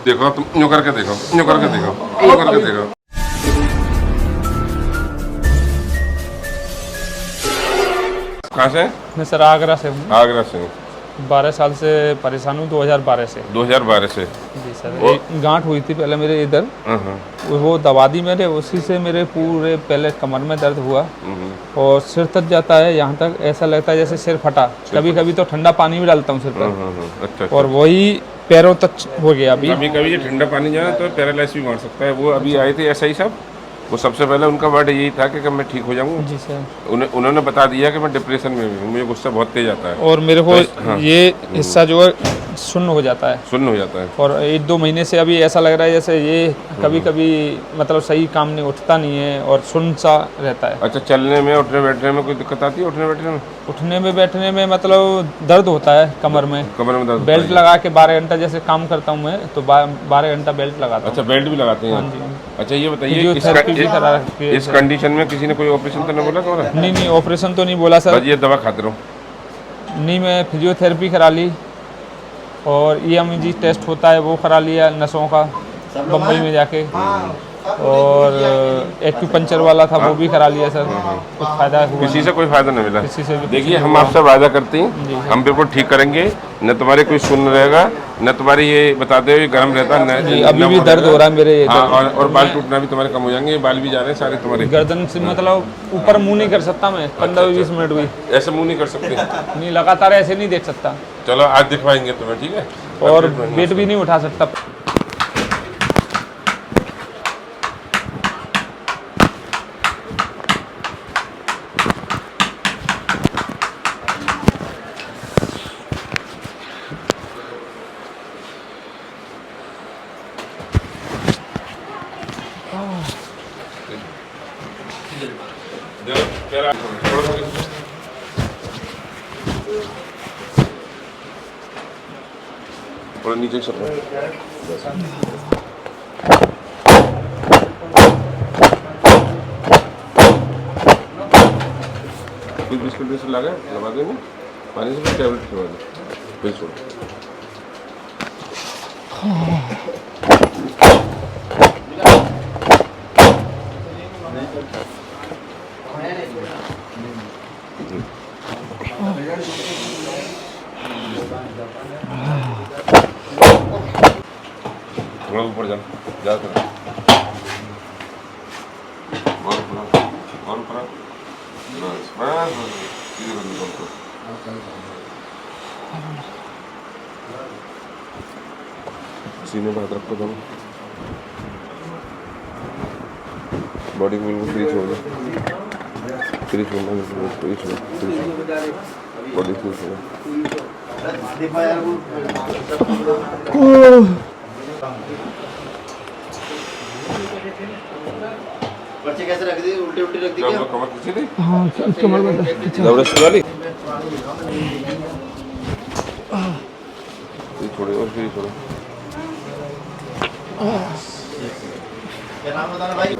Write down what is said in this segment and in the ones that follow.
देखो तुम यूं करके देखो, यूं करके देखो, यूं करके देखो। कहाँ से? मैं सर आगरा से हूँ। आगरा से हूँ। 12 साल से परेशान हूँ, 2012 से। 2012 से? जी सर, एक गांठ हुई थी पहले मेरे इधर, हाँ। वो दबा दी मैंने, उसी से मेरे पूरे पहले कमर में दर्द हुआ और सिर तक जाता है, यहाँ तक ऐसा लगता है जैसे सिर फटा। कभी कभी तो ठंडा पानी भी डालता हूँ सिर पर। अच्छा। और वही पैरों तक हो गया अभी। कभी कभी ये ठंडा पानी जो है तो पैरालाइज भी मार सकता है। वो अभी आए थे ऐसा ही सब, वो सबसे पहले उनका वर्ड यही था कि मैं ठीक हो जाऊंगा। जी सर। उन्होंने बता दिया कि मैं डिप्रेशन में हूँ, मुझे गुस्सा बहुत तेज आता है और मेरे को तो हाँ। ये हिस्सा जो है सुन्न हो जाता है। सुन्न हो जाता है। और 1-2 महीने से अभी ऐसा लग रहा है जैसे ये कभी कभी मतलब सही काम नहीं, उठता नहीं है और सुन्न सा रहता है। अच्छा, चलने में उठने बैठने में कोई दिक्कत आती है? उठने बैठने में, उठने में बैठने में मतलब दर्द होता है कमर में। कमर में दर्द? बेल्ट लगा के 12 घंटा जैसे काम करता हूँ मैं, तो 12 घंटा बेल्ट लगाता हूँ। अच्छा, बेल्ट भी लगाते हैं? हाँ जी। अच्छा, ये बताइए फिजियोथेरेपी भी करा रखी है इस सर। कंडीशन में किसी ने कोई ऑपरेशन तो नहीं बोला तुम्हारा? नहीं, ऑपरेशन तो नहीं बोला सर। बस ये दवा खाते रहो। नहीं, मैं फिजियोथेरेपी करा ली और EMG टेस्ट होता है वो करा लिया नसों का बम्बई में जाके, और एक्यूपंचर वाला था वो भी करा लिया सर। कुछ फायदा हुआ? किसी से कोई फायदा नहीं मिला? किसी से भी? देखिए, हम आपसे वादा करते हैं, हम बिल्कुल ठीक करेंगे। न तुम्हारे कोई सुन्न रहेगा, न तुम्हारी ये बताते हुए गर्म रहता, न अभी भी दर्द हो रहा है मेरे। हाँ, और बाल टूटना भी तुम्हारे कम हो जाएंगे। बाल भी जा रहे हैं सारे तुम्हारे गर्दन से, मतलब ऊपर मुंह नहीं कर सकता मैं 15-20 मिनट भी। ऐसे मुंह नहीं कर सकते? नहीं, लगातार ऐसे नहीं देख सकता। चलो आज दिखवाएंगे तुम्हें, ठीक है? और वेट भी नहीं उठा सकता। थोड़ा नीचे सर। कुछ बिस्कुट भी लगा देंगे पानी से, फिर टैबलेट खिलवा दो, फिर छोड़। थोड़ा ऊपर जा, ज़्यादा और ऊपर, बस बस सीधे बंद करो। सीने पे हाथ रखो दोनों, बॉडी को बिल्कुल फ्री छोड़ दो, फ्री छोड़ना, बिल्कुल फ्री छोड़, बॉडी फ्री छोड़ो। बच्चे कैसे रख दिए? उल्टे उल्टे रख दिए? कमर खींची थी? हाँ, कमर में जबरदस्ती वाली? थोड़ी और फ्री छोड़ो। क्या नाम बताना भाई?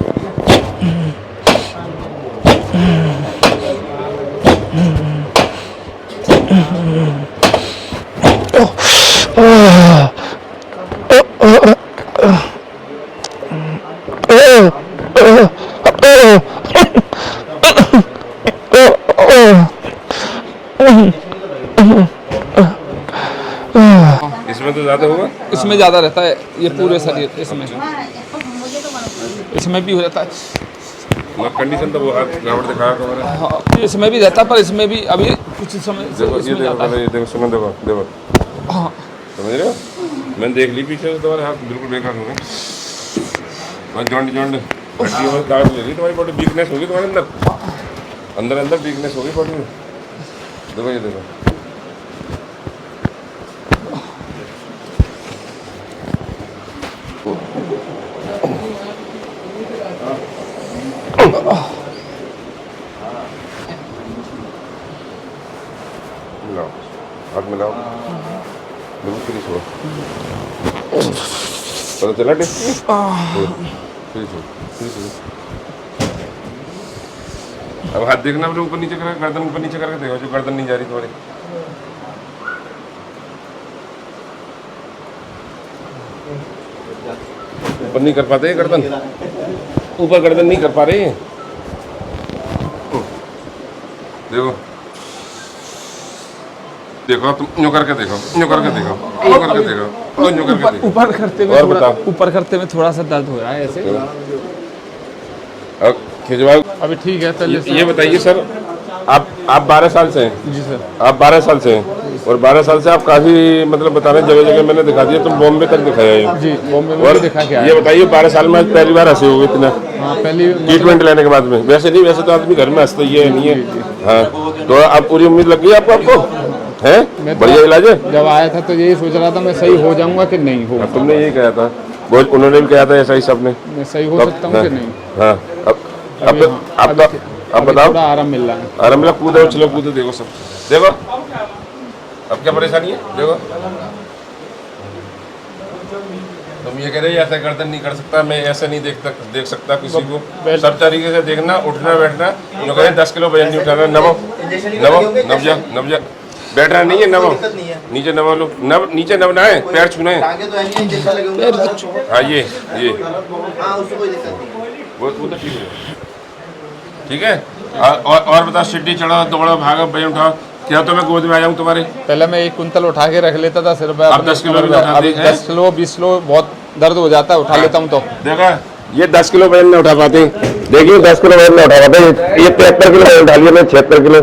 इसमें तो ज़्यादा होगा? इसमें ज़्यादा रहता है, ये पूरे शरीर इसमें भी हो जाता है। कंडीशन तो वो हाथ रावण दिखाया कमरा। हाँ, इसमें भी रहता है, पर इसमें भी अभी कुछ समय से देखो, ये इसमें जाता है। ये देखो, सुनो, देखो, हाँ, समझ रहे हो? मैंने देख ली पीछे से, तुम्हारे हाथ बिल्कुल बेकार हो गए। जॉइंट हड्डियों में दाग ले रही, तुम्हारी बॉडी वीकनेस होगी, तुम्हारे अंदर वीकनेस होगी बॉडी में। देखो, ये देखो, मिलाओ, हाथ मिलाओ, बिल्कुल फ्री छोड़ो। पता चला टेस्ट? फ्री छोड़ो। अब हाथ देखना, अपने ऊपर नीचे करके, गर्दन ऊपर नीचे करके देखो, जो गर्दन नहीं जा रही तुम्हारी। ऊपर नहीं कर पाते गर्दन, ऊपर गर्दन नहीं कर पा रहे हैं। देखो देखो तुम यूं करके देखो, यूं करके देखो, यूं करके देखो, यूं करके देखो। ऊपर करते में और थोड़ा, बताओ। ऊपर करते में थोड़ा सा दर्द हो रहा है ऐसे। अब खिंचवाओ। अभी ठीक है पहले से। ये बताइए सर, आप 12 साल से हैं? जी सर। आप 12 साल से हैं और 12 साल से आप काफ़ी मतलब बता रहे हैं जगह जगह मैंने दिखा दिया, तुम बॉम्बे तक दिखाया है। जी बॉम्बे में और भी दिखा के आया। ये बताइए 12 साल में आज पहली बार हंसे होगे इतना हाँ पहली ट्रीटमेंट लेने के बाद में? वैसे नहीं, वैसे तो आदमी घर में हंसता ही है, नहीं है? हाँ, तो अब पूरी उम्मीद लग गई आपको है? बढ़िया इलाज है। जब आया था तो यही सोच रहा था मैं सही हो जाऊंगा कि नहीं हो। अब तुमने यही कहा था, वो उन्होंने भी कहा था ऐसा ही सबने। मैं सही हो सकता हूँ कि नहीं। हाँ अब बताओ। थोड़ा आराम मिल रहा है। आराम मिला, कूदो चलो कूदो, देखो सब देखो। अब क्या परेशानी है देखो। तुम ये कह रहे ऐसा गर्दन नहीं कर सकता, मैं ऐसा नहीं देख सकता किसी को। सब तरीके से देखना, उठना बैठना। जो कह रहे 10 किलो वजन नहीं उठाना, नव जा बैठना नहीं है, नवो नीचे नवा लो, नीचे नवना है, पैर छूना है। हाँ ये वो तो ठीक है, ठीक है। और बताओ, सीढ़ी चढ़ो, दौड़ो, भागो, वजन उठाओ। क्या तो मैं गोद में आ जाऊँ तुम्हारे? पहले मैं 1 कुंतल उठा के रख लेता था सिर पे। अब 10 किलो भी उठाते हैं? 10 किलो 20 किलो बहुत दर्द हो जाता है, उठा लेता हूँ तो। देखा, ये 10 किलो वजन नहीं उठा पाते। देखिए 10 किलो वजन नहीं उठा पाते। ये 73 किलो वजन उठा लिया मैं, 76 किलो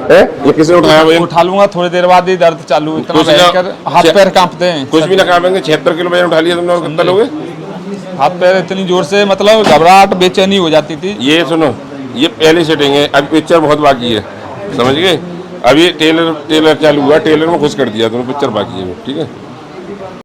है। ये किसने उठाया वजन? उठा लूंगा थोड़ी देर बाद ही दर्द चालू, इतना भयंकर हाथ पैर कांपते हैं। कुछ भी ना कामेंगे। 76 किलो वजन उठा लिया तुमने, और कितना लोगे? हाथ पैर इतनी जोर से, मतलब घबराहट बेचैनी हो जाती थी। ये सुनो, ये पहली सेटिंग है, अब पिक्चर बहुत बाकी है, समझ गए? अभी टेलर चालू हुआ, टेलर में खुश कर दिया तुमने, पिक्चर बाकी है, ठीक है।